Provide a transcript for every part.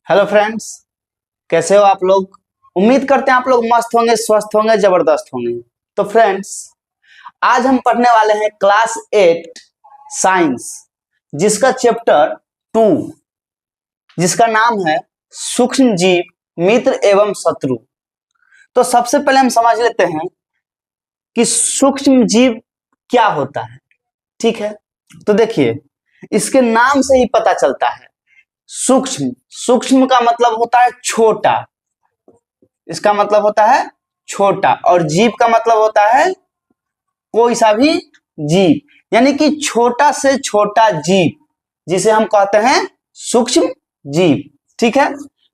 Hello friends, कैसे हो आप लोग। उम्मीद करते हैं आप लोग मस्त होंगे, स्वस्थ होंगे, जबरदस्त होंगे। तो फ्रेंड्स, आज हम पढ़ने वाले हैं क्लास 8 साइंस, जिसका चैप्टर 2, जिसका नाम है सूक्ष्म जीव मित्र एवं शत्रु। तो सबसे पहले हम समझ लेते हैं कि सूक्ष्म जीव क्या होता है। ठीक है, तो देखिए, इसके नाम से ही पता चलता है। सूक्ष्म, सूक्ष्म का मतलब होता है छोटा, इसका मतलब होता है छोटा, और जीव का मतलब होता है कोई सा भी जीव, यानी कि छोटा से छोटा जीव, जिसे हम कहते हैं सूक्ष्म जीव। ठीक है,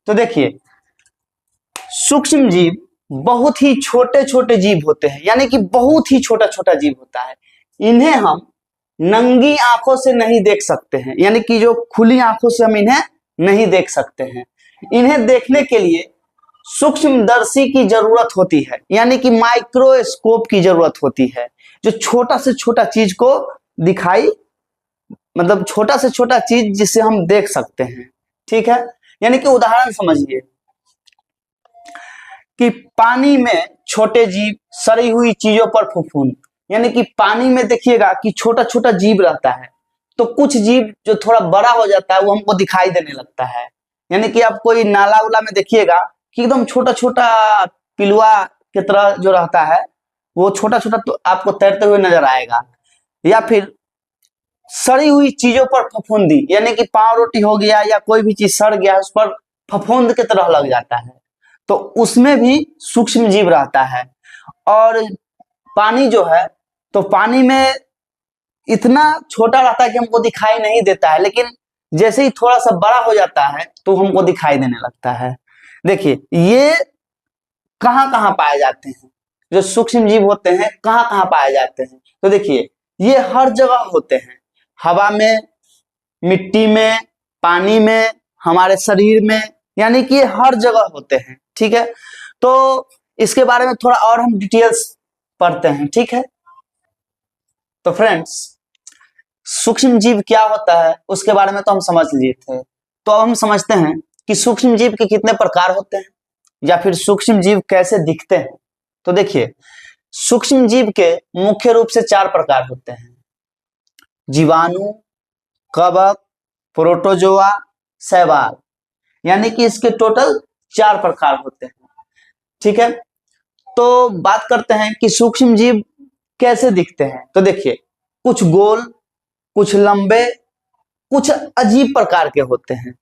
तो देखिए, सूक्ष्म जीव बहुत ही छोटे छोटे जीव होते हैं, यानी कि बहुत ही छोटा छोटा जीव होता है। इन्हें हम नंगी आंखों से नहीं देख सकते हैं, यानी कि जो खुली आंखों से हम इन्हें नहीं देख सकते हैं। इन्हें देखने के लिए सूक्ष्मदर्शी की जरूरत होती है, यानी कि माइक्रोस्कोप की जरूरत होती है, जो छोटा से छोटा चीज को दिखाई, मतलब छोटा से छोटा चीज जिसे हम देख सकते हैं। ठीक है, यानी कि उदाहरण समझिए कि पानी में छोटे जीव, सड़ी हुई चीजों पर फफूंद, यानी कि पानी में देखिएगा कि छोटा छोटा जीव रहता है, तो कुछ जीव जो थोड़ा बड़ा हो जाता है वो हमको दिखाई देने लगता है। यानी कि आप कोई नाला उला में देखिएगा कि एकदम छोटा छोटा पिलुआ की तरह जो रहता है, वो छोटा छोटा तो आपको तैरते हुए नजर आएगा। या फिर सड़ी हुई चीजों पर फफूंदी, यानी कि पाव रोटी हो गया या कोई भी चीज सड़ गया, उस पर फफूंद की तरह लग जाता है, तो उसमें भी सूक्ष्म जीव रहता है। और पानी जो है, तो पानी में इतना छोटा रहता है कि हमको दिखाई नहीं देता है, लेकिन जैसे ही थोड़ा सा बड़ा हो जाता है तो हमको दिखाई देने लगता है। देखिए, ये कहाँ कहाँ पाए जाते हैं, जो सूक्ष्म जीव होते हैं कहाँ कहाँ पाए जाते हैं। तो देखिए, ये हर जगह होते हैं, हवा में, मिट्टी में, पानी में, हमारे शरीर में, यानी कि ये हर जगह होते हैं। ठीक है, तो इसके बारे में थोड़ा और हम डिटेल्स पढ़ते हैं। ठीक है, तो फ्रेंड्स, सूक्ष्म जीव क्या होता है उसके बारे में तो हम समझ लिए थे। तो अब हम समझते हैं कि सूक्ष्म जीव के कितने प्रकार होते हैं, या फिर सूक्ष्म जीव कैसे दिखते हैं। तो देखिए, सूक्ष्म जीव के मुख्य रूप से 4 प्रकार होते हैं: जीवाणु, कवक, प्रोटोजोआ, शैवाल, यानी कि इसके टोटल 4 प्रकार होते हैं। ठीक है, तो बात करते हैं कि सूक्ष्म जीव कैसे दिखते हैं। तो देखिए, कुछ गोल, कुछ लंबे, कुछ अजीब प्रकार के होते हैं,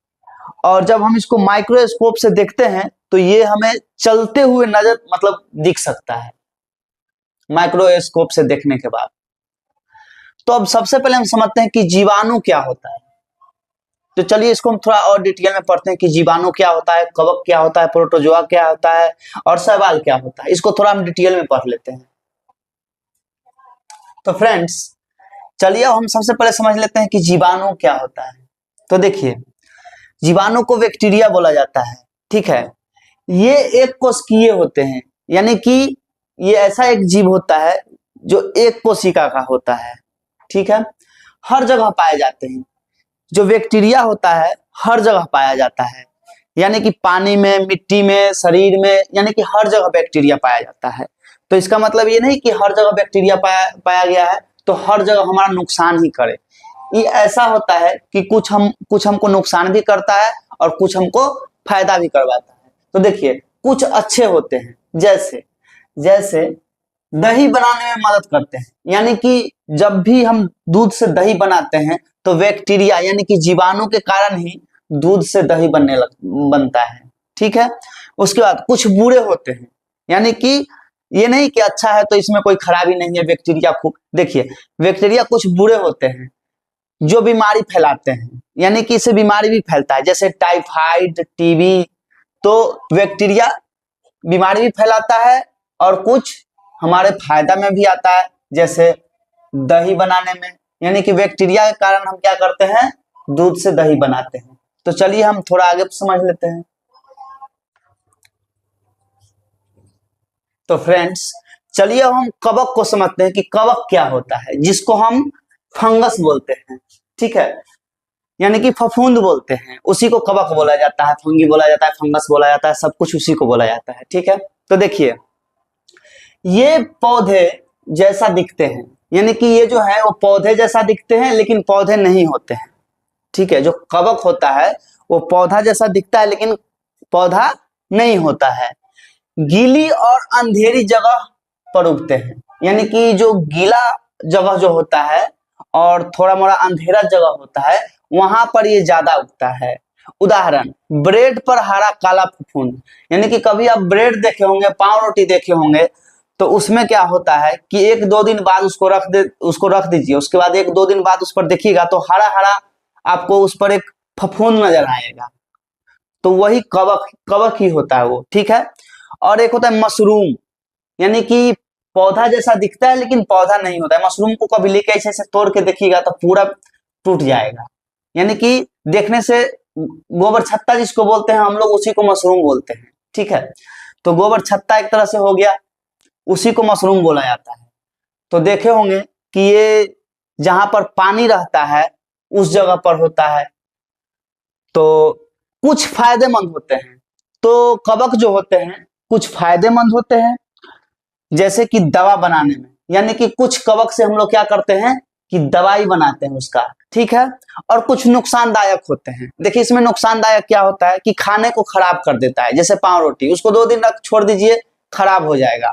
और जब हम इसको माइक्रोस्कोप से देखते हैं तो ये हमें चलते हुए नजर मतलब दिख सकता है माइक्रोस्कोप से देखने के बाद। तो अब सबसे पहले हम समझते हैं कि जीवाणु क्या होता है। तो चलिए, इसको हम थोड़ा और डिटेल में पढ़ते हैं कि जीवाणु क्या होता है, कवक क्या होता है, प्रोटोजोआ क्या होता है, और शैवाल क्या होता है। इसको थोड़ा हम डिटेल में पढ़ लेते हैं। तो फ्रेंड्स, चलिए अब हम सबसे पहले समझ लेते हैं कि जीवाणु क्या होता है। तो देखिए, जीवाणु को बैक्टीरिया बोला जाता है। ठीक है, ये एक कोशिकीय होते हैं, यानी कि ये ऐसा एक जीव होता है जो एक कोशिका का होता है। ठीक है, हर जगह पाए जाते हैं। जो बैक्टीरिया होता है हर जगह पाया जाता है, यानी कि पानी में, मिट्टी में, शरीर में, यानी कि हर जगह बैक्टीरिया पाया जाता है। तो इसका मतलब ये नहीं कि हर जगह बैक्टीरिया पाया गया है तो हर जगह हमारा नुकसान ही करे। ये ऐसा होता है कि कुछ हमको नुकसान भी करता है और कुछ हमको फायदा भी करवाता है। तो देखिए, कुछ अच्छे होते हैं, जैसे जैसे दही बनाने में मदद करते हैं, यानी कि जब भी हम दूध से दही बनाते हैं तो बैक्टीरिया यानी कि जीवाणु के कारण ही दूध से दही बनता है। ठीक है, उसके बाद कुछ बुरे होते हैं, यानी कि ये नहीं कि अच्छा है तो इसमें कोई खराबी नहीं है, बैक्टीरिया खूब, देखिए, बैक्टीरिया कुछ बुरे होते हैं जो बीमारी फैलाते हैं, यानी कि इससे बीमारी भी फैलता है, जैसे टाइफाइड, टीबी। तो बैक्टीरिया बीमारी भी फैलाता है और कुछ हमारे फायदा में भी आता है, जैसे दही बनाने में, यानी कि बैक्टीरिया के कारण हम क्या करते हैं, दूध से दही बनाते हैं। तो चलिए हम थोड़ा आगे समझ लेते हैं। तो फ्रेंड्स, चलिए अब हम कवक को समझते हैं कि कवक क्या होता है, जिसको हम फंगस बोलते हैं। ठीक है, यानी कि फफूंद बोलते हैं, उसी को कवक बोला जाता है, फंगी बोला जाता है, फंगस बोला जाता है, सब कुछ उसी को बोला जाता है। ठीक है, तो देखिए ये पौधे जैसा दिखते हैं, यानी कि ये जो है वो पौधे जैसा दिखते हैं लेकिन पौधे नहीं होते हैं। ठीक है, जो कवक होता है वो पौधा जैसा दिखता है लेकिन पौधा नहीं होता है। गीली और अंधेरी जगह पर उगते हैं, यानी कि जो गीला जगह जो होता है और थोड़ा मोड़ा अंधेरा जगह होता है वहां पर ये ज्यादा उगता है। उदाहरण, ब्रेड पर हरा काला फफूंद, यानी कि कभी आप ब्रेड देखे होंगे, पाव रोटी देखे होंगे, तो उसमें क्या होता है कि एक दो दिन बाद उसको रख दीजिए, उसके बाद एक दो दिन बाद उस पर देखिएगा तो हरा हरा आपको उस पर एक फफूंद नजर आएगा, तो वही कवक ही होता है वो। ठीक है, और एक होता है मशरूम, यानी कि पौधा जैसा दिखता है लेकिन पौधा नहीं होता है। मशरूम को कभी लेके ऐसे ऐसे तोड़ के देखिएगा तो पूरा टूट जाएगा, यानी कि देखने से गोबर छत्ता जिसको बोलते हैं हम लोग, उसी को मशरूम बोलते हैं। ठीक है, तो गोबर छत्ता एक तरह से हो गया, उसी को मशरूम बोला जाता है। तो देखे होंगे कि ये जहां पर पानी रहता है उस जगह पर होता है। तो कुछ फायदेमंद होते हैं, तो कवक जो होते हैं कुछ फायदेमंद होते हैं, जैसे कि दवा बनाने में, यानी कि कुछ कवक से हम लोग क्या करते हैं कि दवाई बनाते हैं उसका। ठीक है, और कुछ नुकसानदायक होते हैं। देखिए इसमें नुकसानदायक क्या होता है कि खाने को खराब कर देता है, जैसे पाव रोटी, उसको 2 दिन रख छोड़ दीजिए खराब हो जाएगा।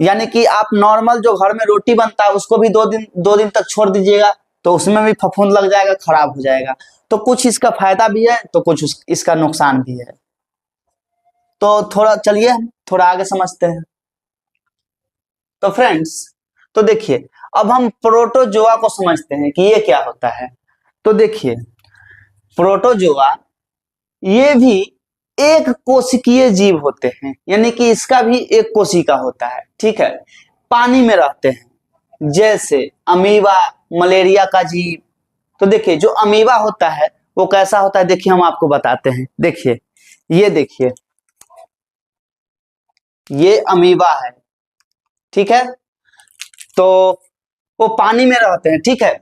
यानी कि आप नॉर्मल जो घर में रोटी बनता है उसको भी 2 दिन तक छोड़ दीजिएगा तो उसमें भी फफूंद लग जाएगा, खराब हो जाएगा। तो कुछ इसका फायदा भी है तो कुछ इसका नुकसान भी है। तो थोड़ा चलिए हम थोड़ा आगे समझते हैं। तो फ्रेंड्स, तो देखिए अब हम प्रोटोजोआ को समझते हैं कि ये क्या होता है। तो देखिए प्रोटोजोआ ये भी एक कोशिकीय जीव होते हैं, यानी कि इसका भी एक कोशिका होता है। ठीक है, पानी में रहते हैं, जैसे अमीबा, मलेरिया का जीव। तो देखिए जो अमीबा होता है वो कैसा होता है, देखिए हम आपको बताते हैं। देखिए ये देखिए ये अमीबा है। ठीक है, तो वो पानी में रहते हैं। ठीक है,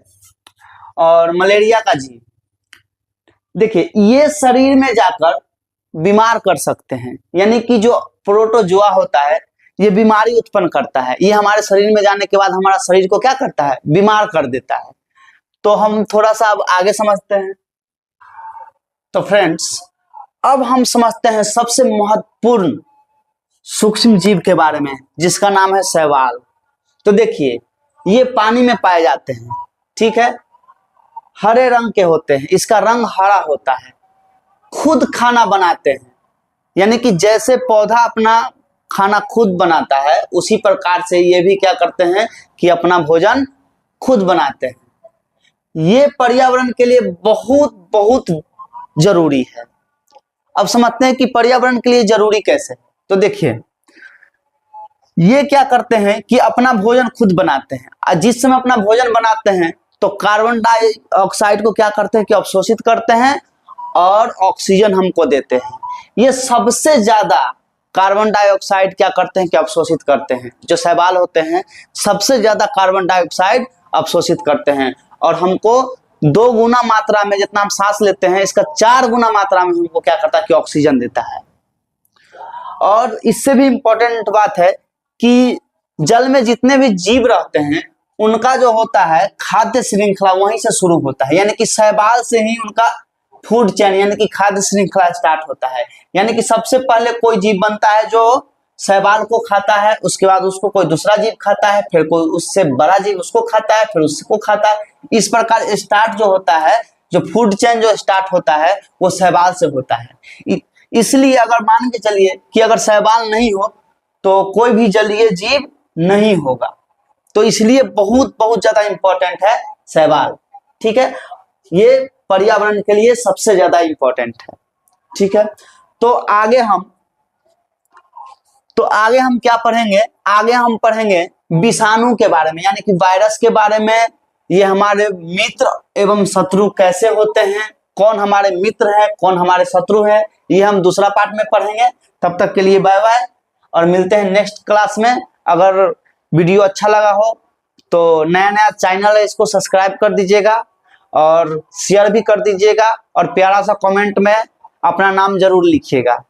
और मलेरिया का जीव देखिए ये शरीर में जाकर बीमार कर सकते हैं, यानी कि जो प्रोटोजोआ होता है ये बीमारी उत्पन्न करता है। ये हमारे शरीर में जाने के बाद हमारा शरीर को क्या करता है, बीमार कर देता है। तो हम थोड़ा सा अब आगे समझते हैं। तो फ्रेंड्स अब हम समझते हैं सबसे महत्वपूर्ण सूक्ष्म जीव के बारे में, जिसका नाम है शैवाल। तो देखिए ये पानी में पाए जाते हैं। ठीक है, हरे रंग के होते हैं, इसका रंग हरा होता है, खुद खाना बनाते हैं, यानी कि जैसे पौधा अपना खाना खुद बनाता है उसी प्रकार से ये भी क्या करते हैं कि अपना भोजन खुद बनाते हैं। ये पर्यावरण के लिए बहुत बहुत जरूरी है। अब समझते हैं कि पर्यावरण के लिए जरूरी कैसे। तो देखिए ये क्या करते हैं कि अपना भोजन खुद बनाते हैं, और जिस समय अपना भोजन बनाते हैं तो कार्बन डाइऑक्साइड को क्या करते हैं कि अवशोषित करते हैं और ऑक्सीजन हमको देते हैं। ये सबसे ज्यादा कार्बन डाइऑक्साइड क्या करते हैं कि अवशोषित करते हैं। जो शैवाल होते हैं सबसे ज्यादा कार्बन डाइऑक्साइड अवशोषित करते हैं, और हमको 2 गुना मात्रा में, जितना हम सांस लेते हैं इसका 4 गुना मात्रा में हमको क्या करता है कि ऑक्सीजन देता है। और इससे भी इंपॉर्टेंट बात है कि जल में जितने भी जीव रहते हैं उनका जो होता है खाद्य श्रृंखला वहीं से शुरू होता है, यानी कि शैवाल से ही उनका फूड चेन यानी कि खाद्य श्रृंखला स्टार्ट होता है। यानी कि सबसे पहले कोई जीव बनता है जो शैवाल को खाता है, उसके बाद उसको कोई दूसरा जीव खाता है, फिर कोई उससे बड़ा जीव उसको खाता है, फिर उसको खाता है। इस प्रकार स्टार्ट जो होता है, जो फूड चेन जो स्टार्ट होता है वो शैवाल से होता है। इसलिए अगर मान के चलिए कि अगर शैवाल नहीं हो तो कोई भी जलीय जीव नहीं होगा, तो इसलिए बहुत बहुत ज्यादा इंपॉर्टेंट है शैवाल। ठीक है, ये पर्यावरण के लिए सबसे ज्यादा इंपॉर्टेंट है। ठीक है, तो आगे हम क्या पढ़ेंगे, आगे हम पढ़ेंगे विषाणु के बारे में, यानी कि वायरस के बारे में। ये हमारे मित्र एवं शत्रु कैसे होते हैं, कौन हमारे मित्र है कौन हमारे शत्रु है, ये हम दूसरा पार्ट में पढ़ेंगे। तब तक के लिए बाय बाय, और मिलते हैं नेक्स्ट क्लास में। अगर वीडियो अच्छा लगा हो तो नया चैनल है इसको सब्सक्राइब कर दीजिएगा, और शेयर भी कर दीजिएगा और प्यारा सा कमेंट में अपना नाम जरूर लिखिएगा।